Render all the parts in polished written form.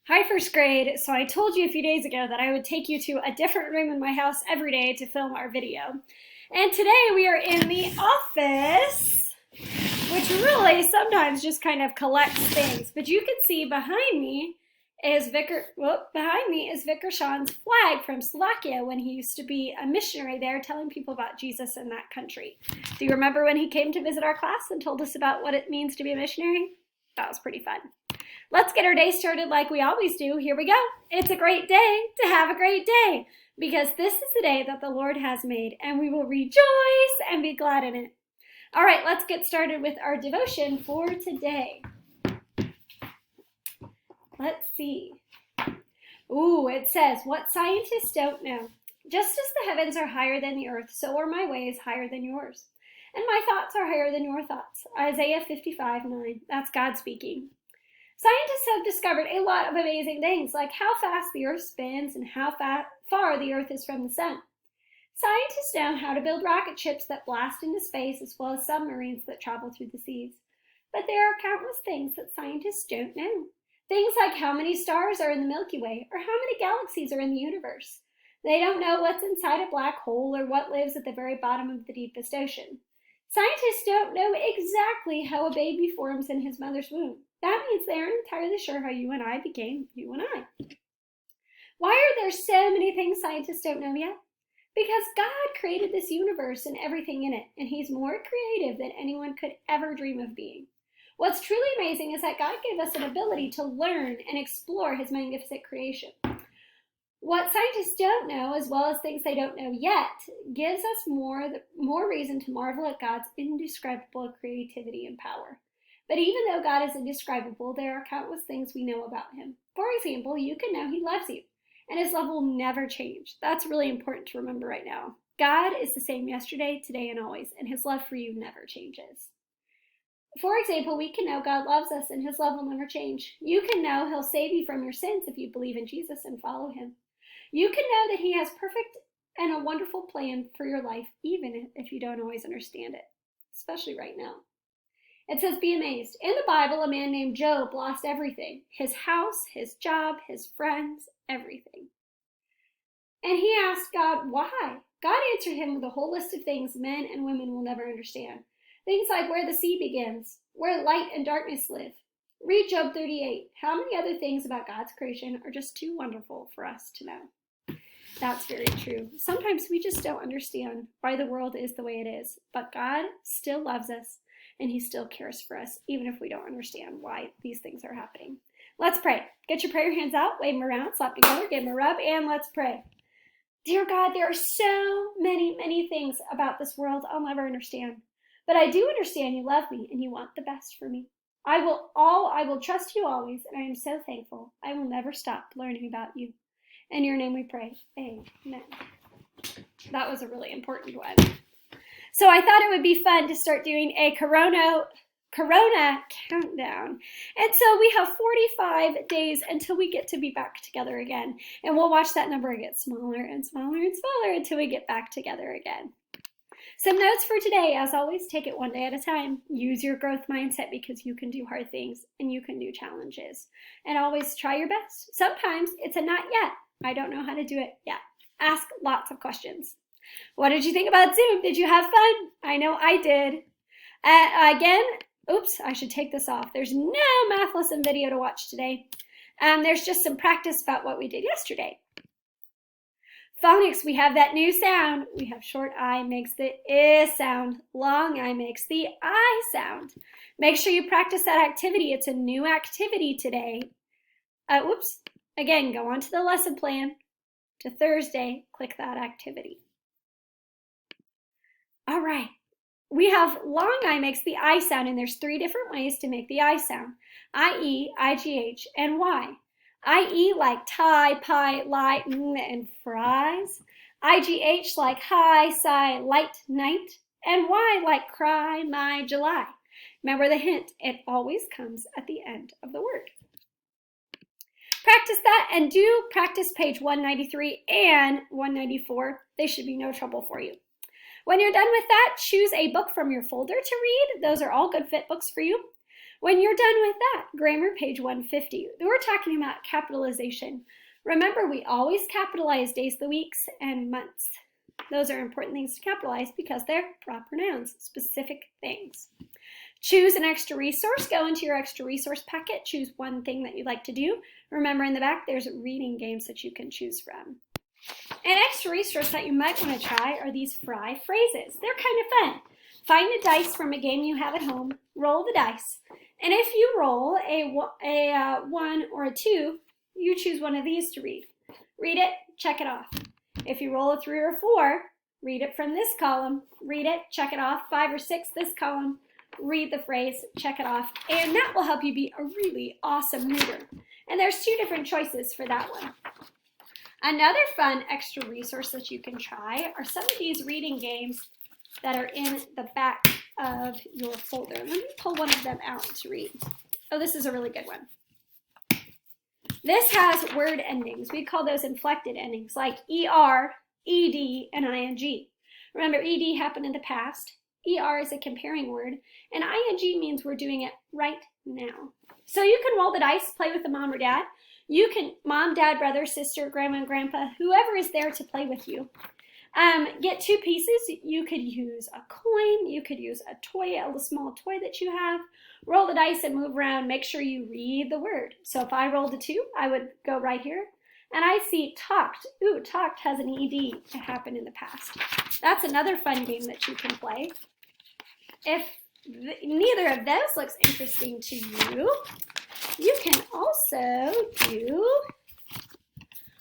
Hi, first grade. So I told you a few days ago that I would take you to a different room in my house every day to film our video. And today we are in the office, which really sometimes just kind of collects things. But you can see behind me is Vicar Sean's flag from Slovakia when he used to be a missionary there telling people about Jesus in that country. Do you remember when he came to visit our class and told us about what it means to be a missionary? That was pretty fun. Let's get our day started like we always do. Here we go. It's a great day to have a great day because this is the day that the Lord has made and we will rejoice and be glad in it. All right, let's get started with our devotion for today. Let's see. It says, what scientists don't know. Just as the heavens are higher than the earth, so are my ways higher than yours. And my thoughts are higher than your thoughts. Isaiah 55:9. That's God speaking. Scientists have discovered a lot of amazing things, like how fast the Earth spins and how far the Earth is from the sun. Scientists know how to build rocket ships that blast into space, as well as submarines that travel through the seas. But there are countless things that scientists don't know. Things like how many stars are in the Milky Way, or how many galaxies are in the universe. They don't know what's inside a black hole or what lives at the very bottom of the deepest ocean. Scientists don't know exactly how a baby forms in his mother's womb. That means they aren't entirely sure how you and I became you and I. Why are there so many things scientists don't know yet? Because God created this universe and everything in it, and He's more creative than anyone could ever dream of being. What's truly amazing is that God gave us an ability to learn and explore His magnificent creation. What scientists don't know, as well as things they don't know yet, gives us more reason to marvel at God's indescribable creativity and power. But even though God is indescribable, there are countless things we know about Him. For example, you can know He loves you, and His love will never change. That's really important to remember right now. God is the same yesterday, today, and always, and His love for you never changes. For example, we can know God loves us and His love will never change. You can know He'll save you from your sins if you believe in Jesus and follow Him. You can know that He has perfect and a wonderful plan for your life, even if you don't always understand it, especially right now. It says, be amazed. In the Bible, a man named Job lost everything. His house, his job, his friends, everything. And he asked God, why? God answered him with a whole list of things men and women will never understand. Things like where the sea begins, where light and darkness live. Read Job 38. How many other things about God's creation are just too wonderful for us to know? That's very true. Sometimes we just don't understand why the world is the way it is, but God still loves us. And He still cares for us, even if we don't understand why these things are happening. Let's pray. Get your prayer hands out, wave them around, slap together, give them a rub, and let's pray. Dear God, there are so many things about this world I'll never understand. But I do understand You love me and You want the best for me. I will trust You always, and I am so thankful. I will never stop learning about You. In Your name we pray. Amen. That was a really important one. So I thought it would be fun to start doing a Corona countdown. And so we have 45 days until we get to be back together again. And we'll watch that number get smaller and smaller and smaller until we get back together again. Some notes for today. As always, take it one day at a time. Use your growth mindset because you can do hard things and you can do challenges. And always try your best. Sometimes it's a not yet. I don't know how to do it yet. Ask lots of questions. What did you think about Zoom? Did you have fun? I know I did. I should take this off. There's no math lesson video to watch today. There's just some practice about what we did yesterday. Phonics, we have that new sound. We have short I makes the I sound. Long I makes the I sound. Make sure you practice that activity. It's a new activity today. Again, go on to the lesson plan. To Thursday, click that activity. All right, we have long I makes the I sound, and there's 3 different ways to make the I sound. I-E, I-G-H, and Y. I-E like tie, pie, lie, and fries. I-G-H like high, sigh, light, night. And Y like cry, my, July. Remember the hint, it always comes at the end of the word. Practice that and do practice page 193 and 194. They should be no trouble for you. When you're done with that, choose a book from your folder to read. Those are all good fit books for you. When you're done with that, grammar page 150. We're talking about capitalization. Remember, we always capitalize days, the weeks, and months. Those are important things to capitalize because they're proper nouns, specific things. Choose an extra resource. Go into your extra resource packet. Choose one thing that you'd like to do. Remember, in the back, there's reading games that you can choose from. An extra resource that you might want to try are these fry phrases. They're kind of fun. Find a dice from a game you have at home. Roll the dice. And if you roll a 1 or a 2, you choose one of these to read. Read it, check it off. If you roll a 3 or 4, read it from this column. Read it, check it off. 5 or 6, this column. Read the phrase, check it off. And that will help you be a really awesome reader. And there's 2 different choices for that one. Another fun extra resource that you can try are some of these reading games that are in the back of your folder. Let me pull one of them out to read. Oh, this is a really good one. This has word endings. We call those inflected endings, like ER, ED, and ING. Remember, ED happened in the past. ER is a comparing word, and ING means we're doing it right now. So you can roll the dice, play with the mom or dad. You can, mom, dad, brother, sister, grandma, and grandpa, whoever is there to play with you. Get 2 pieces. You could use a coin. You could use a toy, a small toy that you have. Roll the dice and move around. Make sure you read the word. So if I rolled a 2, I would go right here. And I see talked. Ooh, talked has an ED. It happened in the past. That's another fun game that you can play. If neither of those looks interesting to you, you can also do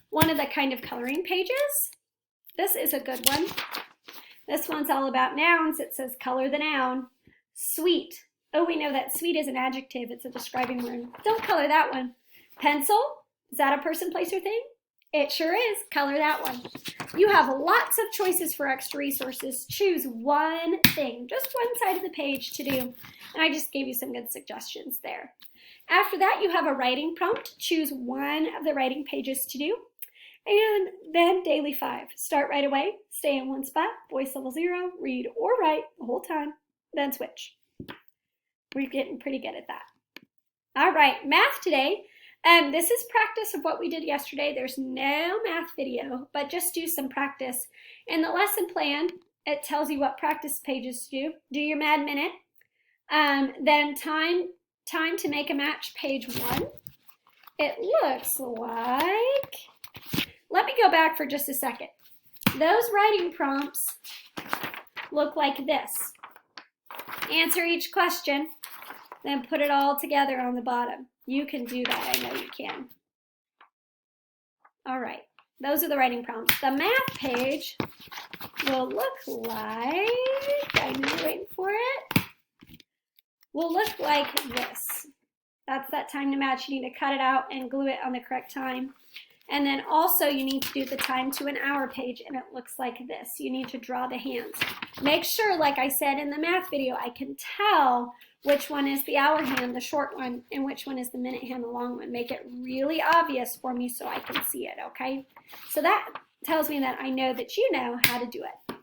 one of the kind of coloring pages. This is a good one. This one's all about nouns. It says color the noun. Sweet. Oh, we know that sweet is an adjective. It's a describing word. Don't color that one. Pencil. Is that a person, place, or thing? It sure is. Color that one. You have lots of choices for extra resources. Choose one thing, just one side of the page to do. And I just gave you some good suggestions there. After that, you have a writing prompt. Choose one of the writing pages to do. And then daily 5. Start right away, stay in one spot, voice level 0, read or write the whole time, then switch. We're getting pretty good at that. All right, math today. This is practice of what we did yesterday. There's no math video, but just do some practice. In the lesson plan, it tells you what practice pages to do. Do your Mad Minute. Then time to make a match, page 1. It looks like... Let me go back for just a second. Those writing prompts look like this. Answer each question, then put it all together on the bottom. You can do that, I know you can. All right, those are the writing prompts. The math page will look like, I know you're waiting for it, will look like this. That's that time to match. You need to cut it out and glue it on the correct time. And then also you need to do the time to an hour page, and it looks like this. You need to draw the hands. Make sure, like I said in the math video, I can tell which one is the hour hand, the short one, and which one is the minute hand, the long one. Make it really obvious for me so I can see it, okay? So that tells me that I know that you know how to do it.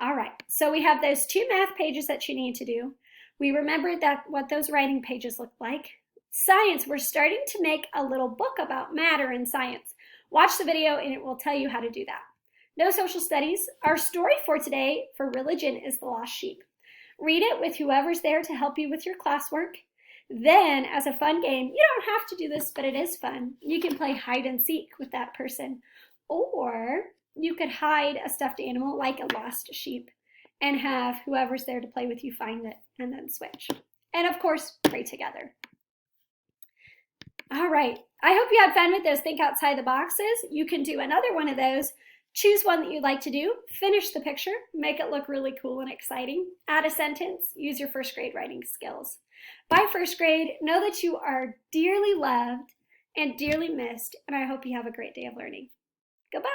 All right, so we have those 2 math pages that you need to do. We remembered that what those writing pages look like. Science, we're starting to make a little book about matter in science. Watch the video and it will tell you how to do that. No social studies. Our story for today for religion is The Lost Sheep. Read it with whoever's there to help you with your classwork. Then, as a fun game, you don't have to do this, but it is fun. You can play hide and seek with that person. Or you could hide a stuffed animal like a lost sheep and have whoever's there to play with you find it and then switch. And of course, pray together. All right, I hope you had fun with those Think Outside the Boxes. You can do another one of those. Choose one that you'd like to do, finish the picture, make it look really cool and exciting, add a sentence, use your first grade writing skills. By first grade, know that you are dearly loved and dearly missed, and I hope you have a great day of learning. Goodbye.